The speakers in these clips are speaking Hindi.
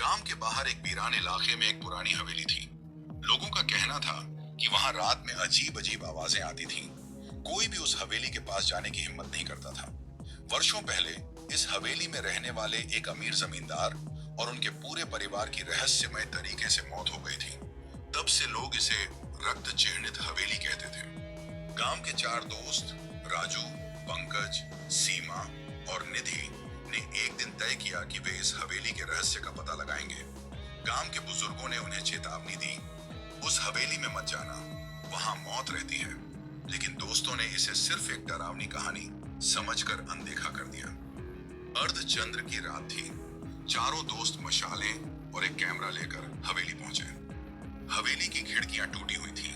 गांव के बाहर एक वीरान इलाके में एक पुरानी हवेली थी। लोगों का कहना था कि वहां रात में अजीब अजीब आवाजें आती थीं। कोई भी उस हवेली के पास जाने की हिम्मत नहीं करता था। वर्षों पहले इस हवेली में रहने वाले एक अमीर जमींदार और उनके पूरे परिवार की रहस्यमय तरीके से मौत हो गई थी। तब से लोग इसे रक्त चिह्नित हवेली कहते थे। गांव के चार दोस्त राजू, पंकज, सीमा और निधि ने एक दिन तय किया कि वे इस हवेली के रहस्य का पता लगाएंगे। गांव के बुजुर्गों ने उन्हें चेतावनी दी, उस हवेली में मत जाना, वहां मौत रहती है। लेकिन दोस्तों ने इसे सिर्फ एक डरावनी कहानी समझकर अनदेखा कर दिया। अर्धचंद्र की रात थी। चारों दोस्त मशालें और एक कैमरा लेकर हवेली पहुंचे। हवेली की खिड़कियां टूटी हुई थीं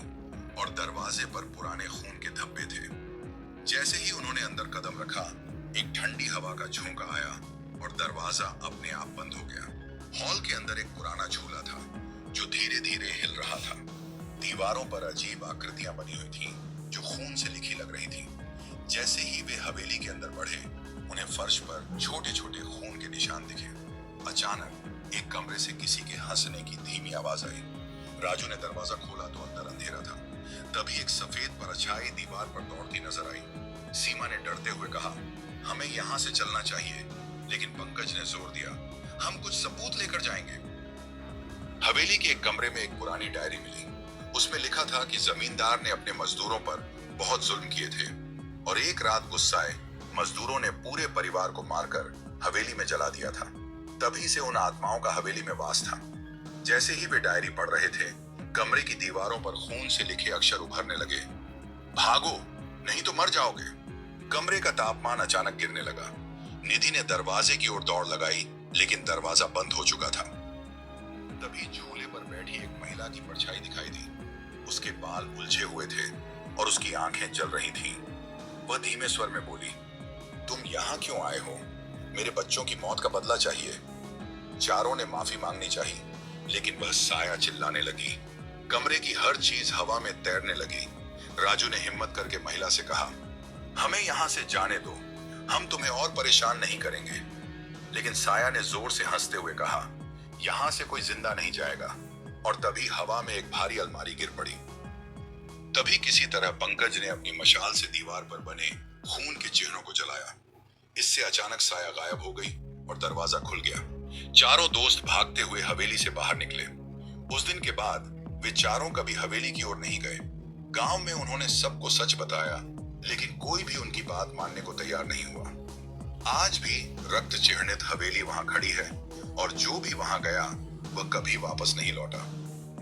और दरवाजे पर पुराने खून के धब्बे थे। जैसे ही उन्होंने अंदर कदम रखा, एक ठंडी हवा का झोंका आया और दरवाजा अपने आप बंद हो गया। हॉल के अंदर एक पुराना झूला था जो धीरे धीरे हिल रहा था। दीवारों पर अजीब आकृतियां बनी हुई थीं जो खून से लिखी लग रही थीं। जैसे ही वे हवेली के अंदर बढ़े, उन्हें फर्श पर छोटे छोटे खून के निशान दिखे। अचानक एक कमरे से किसी के हंसने की धीमी आवाज आई। राजू ने दरवाजा खोला तो अंदर अंधेरा था। तभी एक सफेद परछाई दीवार पर दौड़ती नजर आई। सीमा ने डरते हुए कहा, हमें यहाँ से चलना चाहिए, लेकिन पंकज ने जोर दिया, हम कुछ सबूत लेकर जाएंगे। हवेली के एक कमरे में एक पुरानी डायरी मिली। उसमें लिखा था कि जमींदार ने अपने मजदूरों पर बहुत जुल्म किए थे और एक रात गुस्साए मजदूरों ने पूरे परिवार को मारकर हवेली में जला दिया था। तभी से उन आत्माओं का हवेली में वास था। जैसे ही वे डायरी पढ़ रहे थे, कमरे की दीवारों पर खून से लिखे अक्षर उभरने लगे, भागो नहीं तो मर जाओगे। कमरे का तापमान अचानक गिरने लगा। निधि ने दरवाजे की ओर दौड़ लगाई, लेकिन दरवाजा बंद हो चुका था। तभी झूले पर बैठी एक महिला की परछाई दिखाई दी। उसके बाल उलझे हुए थे और उसकी आंखें जल रही थीं। वह धीमे स्वर में बोली, तुम यहाँ क्यों आए हो? मेरे बच्चों की मौत का बदला चाहिए। चारों ने माफी मांगनी चाहिए, लेकिन वह साया चिल्लाने लगी। कमरे की हर चीज हवा में तैरने लगी। राजू ने हिम्मत करके महिला से कहा, हमें यहाँ से जाने दो, हम तुम्हें और परेशान नहीं करेंगे। लेकिन साया ने जोर से हंसते हुए कहा, यहाँ से कोई जिंदा नहीं जाएगा। और तभी हवा में एक भारी अलमारी गिर पड़ी। तभी किसी तरह पंकज ने अपनी मशाल से दीवार पर बने खून के चिन्हों को जलाया। इससे अचानक साया गायब हो गई और दरवाजा खुल गया। चारों दोस्त भागते हुए हवेली से बाहर निकले। उस दिन के बाद वे चारों कभी हवेली की ओर नहीं गए। गांव में उन्होंने सबको सच बताया, लेकिन कोई भी उनकी बात मानने को तैयार नहीं हुआ। आज भी रक्त चिह्नित हवेली वहां खड़ी है और जो भी वहां गया वह कभी वापस नहीं लौटा।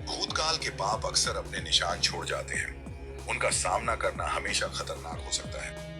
भूतकाल के पाप अक्सर अपने निशान छोड़ जाते हैं। उनका सामना करना हमेशा खतरनाक हो सकता है।